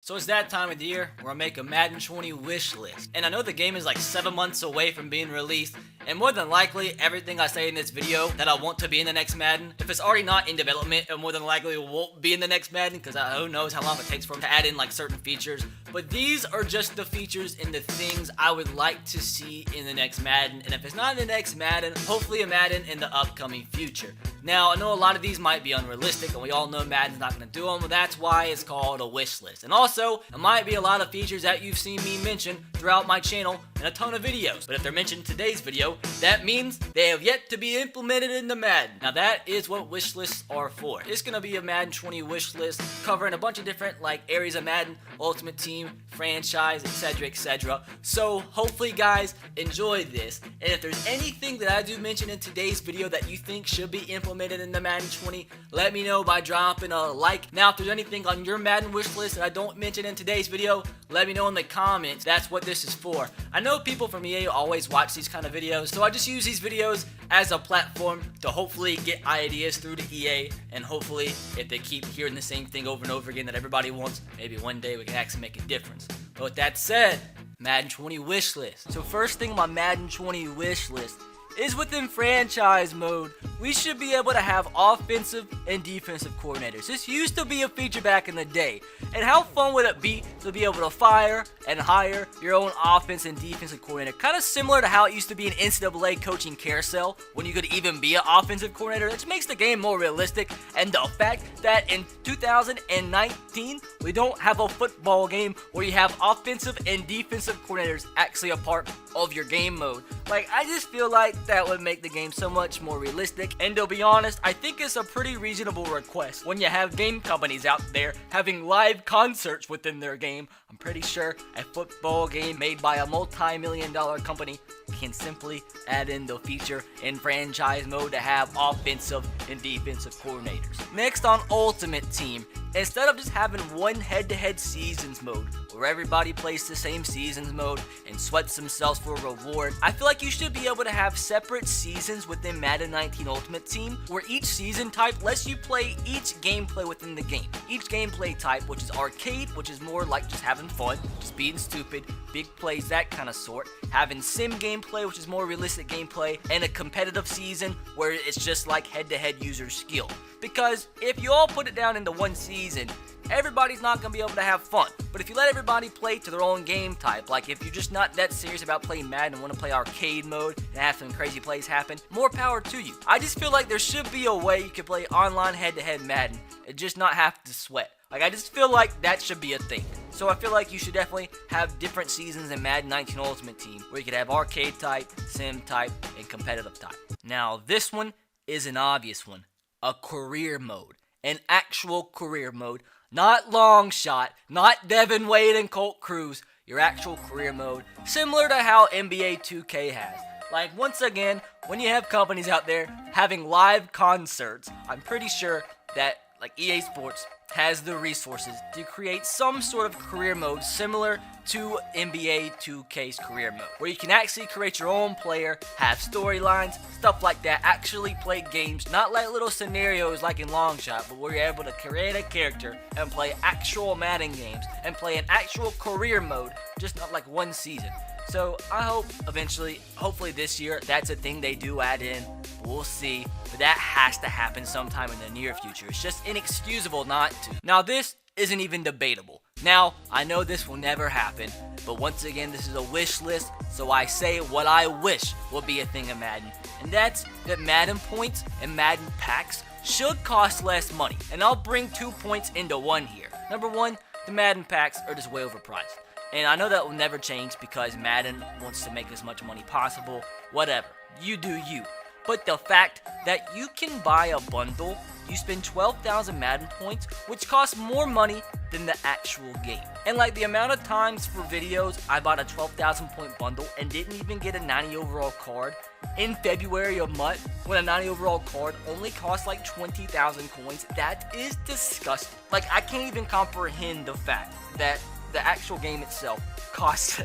So it's that time of the year where I make a Madden 20 wish list. And I know the game is like 7 months away from being released, and more than likely, everything I say in this video that I want to be in the next Madden, if it's already not in development, it more than likely won't be in the next Madden, because who knows how long it takes for them to add in like certain features. But these are just the features and the things I would like to see in the next Madden, and if it's not in the next Madden, hopefully a Madden in the upcoming future. Now, I know a lot of these might be unrealistic, and we all know Madden's not going to do them, but that's why it's called a wish list. And also, it might be a lot of features that you've seen me mention throughout my channel in a ton of videos. But if they're mentioned in today's video, that means they have yet to be implemented in the Madden. Now, that is what wish lists are for. It's going to be a Madden 20 wish list covering a bunch of different like areas of Madden, Ultimate Team, franchise, etc., etc. So, hopefully, guys, enjoy this. And if there's anything that I do mention in today's video that you think should be implemented in the Madden 20, let me know by dropping a like. Now, if there's anything on your Madden wish list that I don't mention in today's video, let me know in the comments. That's what this is for. I know people from EA always watch these kind of videos, so I just use these videos as a platform to hopefully get ideas through to EA, and hopefully if they keep hearing the same thing over and over again that everybody wants, maybe one day we can actually make a difference. But with that said, Madden 20 wish list. So first thing on my Madden 20 wish list is within franchise mode, we should be able to have offensive and defensive coordinators. This used to be a feature back in the day. And how fun would it be to be able to fire and hire your own offense and defensive coordinator? Kind of similar to how it used to be an NCAA coaching carousel when you could even be an offensive coordinator. It makes the game more realistic. And the fact that in 2019, we don't have a football game where you have offensive and defensive coordinators actually a part of your game mode. Like, I just feel like that would make the game so much more realistic, and to be honest, I think it's a pretty reasonable request when you have game companies out there having live concerts within their game. I'm pretty sure a football game made by a multi-million-dollar company can simply add in the feature in franchise mode to have offensive and defensive coordinators. Next on Ultimate Team, instead of just having one head-to-head seasons mode where everybody plays the same seasons mode and sweats themselves for a reward, I feel like you should be able to have separate seasons within Madden 19 Ultimate Team where each season type lets you play each gameplay within the game. Each gameplay type, which is arcade, which is more like just having fun, just being stupid, big plays, that kind of sort. Having sim gameplay, which is more realistic gameplay, and a competitive season where it's just like head-to-head user skill. Because if you all put it down into one season, everybody's not going to be able to have fun. But if you let everybody play to their own game type, like if you're just not that serious about playing Madden and want to play arcade mode and have some crazy plays happen, more power to you. I just feel like there should be a way you can play online head-to-head Madden and just not have to sweat. Like, I just feel like that should be a thing. So I feel like you should definitely have different seasons in Madden 19 Ultimate Team where you could have arcade type, sim type, and competitive type. Now, this one is an obvious one. A career mode. An actual career mode. Not long shot, not Devin Wade and Colt Cruz. Your actual career mode. Similar to how NBA 2K has. Like, once again, when you have companies out there having live concerts, I'm pretty sure that, like, EA Sports has the resources to create some sort of career mode similar to NBA 2K's career mode, where you can actually create your own player, have storylines, stuff like that, actually play games, not like little scenarios like in Longshot, but where you're able to create a character and play actual Madden games and play an actual career mode, just not like one season. So I hope eventually, hopefully this year, that's a thing they do add in. We'll see. But that has to happen sometime in the near future. It's just inexcusable not to. Now this isn't even debatable. Now, I know this will never happen, but once again, this is a wish list, so I say what I wish will be a thing in Madden. And that's that Madden points and Madden packs should cost less money. And I'll bring 2 points into one here. Number one, the Madden packs are just way overpriced. And I know that will never change because Madden wants to make as much money possible. Whatever. You do you. But the fact that you can buy a bundle, you spend 12,000 Madden points, which costs more money than the actual game. And like the amount of times for videos I bought a 12,000 point bundle and didn't even get a 90 overall card in February of month when a 90 overall card only costs like 20,000 coins, that is disgusting. Like, I can't even comprehend the fact that the actual game itself costs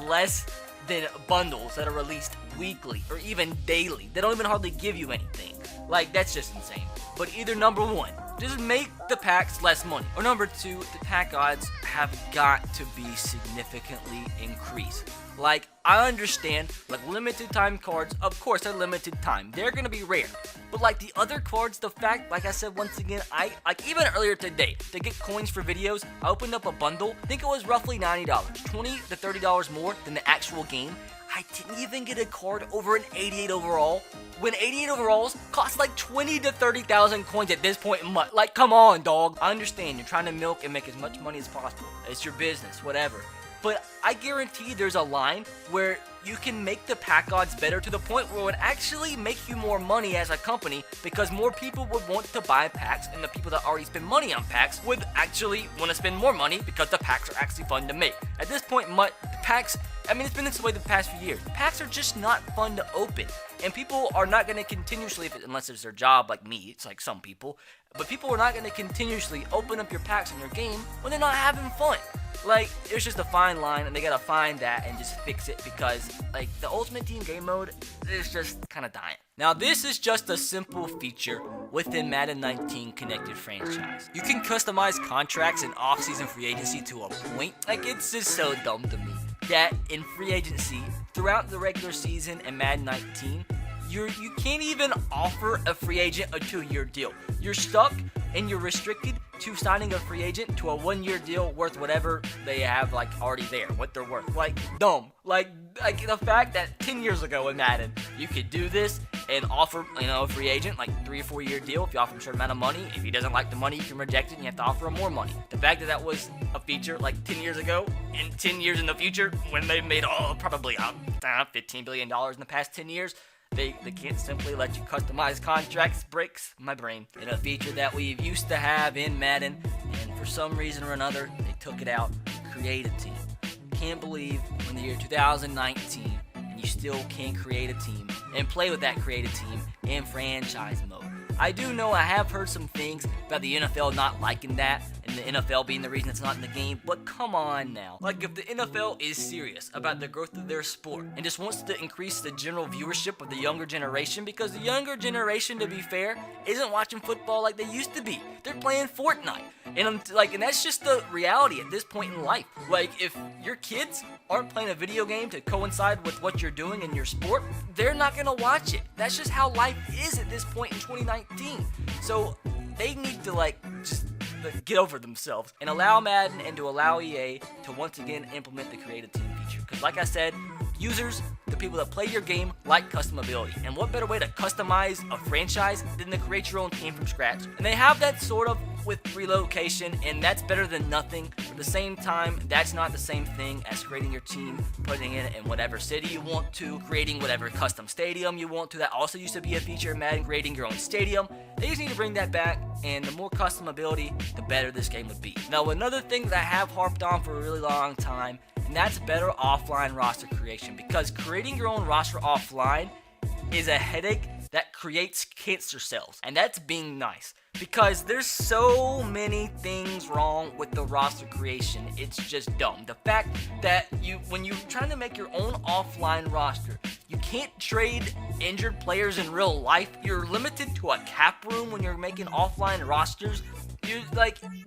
less than bundles that are released weekly or even daily. They don't even hardly give you anything. Like, that's just insane. but either number one, just make the packs less money, or number two, the pack odds have got to be significantly increased. Like, I understand, like, limited time cards, of course, they're limited time. They're gonna be rare. But, like, the other cards, the fact, like I said, once again, like, even earlier today, to get coins for videos, I opened up a bundle. I think it was roughly $90, $20 to $30 more than the actual game. I didn't even get a card over an 88 overall, when 88 overalls cost like 20 to 30,000 coins at this point in month. Like, come on, dog. I understand, you're trying to milk and make as much money as possible. It's your business, whatever. But I guarantee there's a line where you can make the pack odds better to the point where it would actually make you more money as a company, because more people would want to buy packs, and the people that already spend money on packs would actually want to spend more money because the packs are actually fun to make. At this point, packs, I mean, it's been this way the past few years. Packs are just not fun to open, and people are not going to continuously, unless it's their job like me, it's like some people, but people are not going to continuously open up your packs in your game when they're not having fun. Like, it's just a fine line, and they gotta find that and just fix it, because, like, the Ultimate Team game mode is just kind of dying. Now, this is just a simple feature within Madden 19 Connected Franchise. You can customize contracts and off-season free agency to a point. Like, it's just so dumb to me that in free agency, throughout the regular season and Madden 19, you can't even offer a free agent a 2-year deal. You're stuck and you're restricted to signing a free agent to a 1-year deal worth whatever they have, like, already there, what they're worth. Like, dumb. Like the fact that 10 years ago in Madden, you could do this and offer, a free agent, like, 3 or 4 year deal. If you offer him a certain amount of money, if he doesn't like the money, you can reject it and you have to offer him more money. The fact that that was a feature, like, 10 years ago, and 10 years in the future, when they've made, probably $15 billion in the past 10 years, They can't simply let you customize contracts. Breaks my brain. And a feature that we used to have in Madden, and for some reason or another, they took it out. Create a team. Can't believe we're in the year 2019 and you still can't create a team and play with that created team in franchise mode. I do know I have heard some things about the NFL not liking that, and the NFL being the reason it's not in the game, but come on now. Like, if the NFL is serious about the growth of their sport and just wants to increase the general viewership of the younger generation, because the younger generation, to be fair, isn't watching football like they used to be. They're playing Fortnite. And that's just the reality at this point in life. Like, if your kids aren't playing a video game to coincide with what you're doing in your sport, they're not gonna watch it. That's just how life is at this point in 2019. So they need to just get over themselves and allow Madden and to allow EA to once again implement the creative team feature. Because like I said, users, the people that play your game, like customability. And what better way to customize a franchise than to create your own team from scratch? And they have that sort of with relocation, and that's better than nothing. But at the same time, that's not the same thing as creating your team, putting it in whatever city you want to, creating whatever custom stadium you want to. That also used to be a feature in Madden, creating your own stadium. They just need to bring that back, and the more customability, the better this game would be. Now, another thing that I have harped on for a really long time, and that's better offline roster creation, because creating your own roster offline is a headache that creates cancer cells, and that's being nice, because there's so many things wrong with the roster creation. It's just dumb. The fact that when you're trying to make your own offline roster, you can't trade injured players in real life. You're limited to a cap room when you're making offline rosters. You're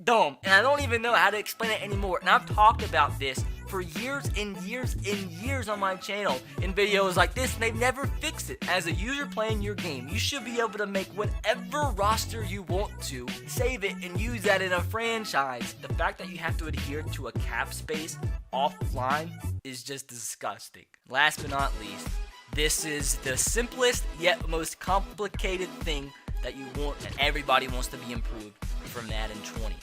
dumb, and I don't even know how to explain it anymore. And I've talked about this for years and years and years on my channel in videos like this, and they've never fixed it. As a user playing your game, you should be able to make whatever roster you want to, save it, and use that in a franchise. The fact that you have to adhere to a cap space offline is just disgusting. Last but not least, this is the simplest yet most complicated thing that you want and everybody wants to be improved from Madden 20.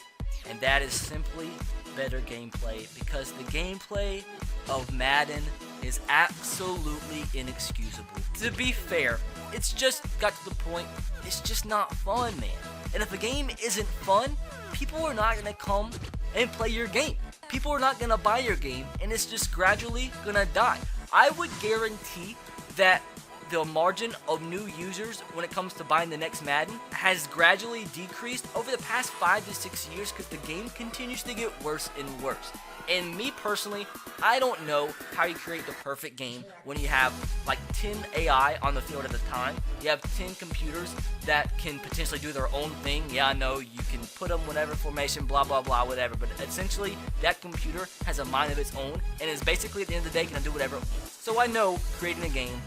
And that is simply better gameplay, because the gameplay of Madden is absolutely inexcusable. To be fair, it's just got to the point, it's just not fun, man. And if a game isn't fun, people are not going to come and play your game. People are not going to buy your game, and it's just gradually going to die. I would guarantee that the margin of new users when it comes to buying the next Madden has gradually decreased over the past 5 to 6 years because the game continues to get worse and worse. And me personally, I don't know how you create the perfect game when you have like 10 AI on the field at a time. You have 10 computers that can potentially do their own thing. Yeah, I know you can put them whatever formation, blah, blah, blah, whatever. But essentially, that computer has a mind of its own and is basically at the end of the day going to do whatever it wants. So I know creating a game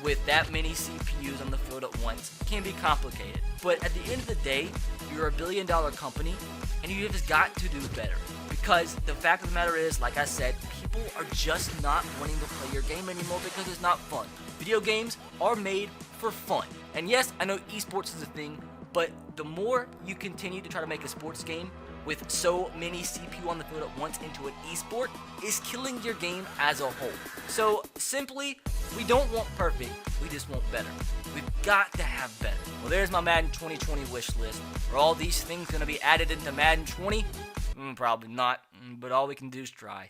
with that many CPUs on the field at once can be complicated. But at the end of the day, you're a billion-dollar company and you just got to do better. Because the fact of the matter is, like I said, people are just not wanting to play your game anymore because it's not fun. Video games are made for fun. And yes, I know esports is a thing, but the more you continue to try to make a sports game with so many CPU on the field at once into an esport is killing your game as a whole. So simply, we don't want perfect, we just want better. We've got to have better. Well, there's my Madden 2020 wish list. Are all these things going to be added into Madden 20? Probably not, but all we can do is try.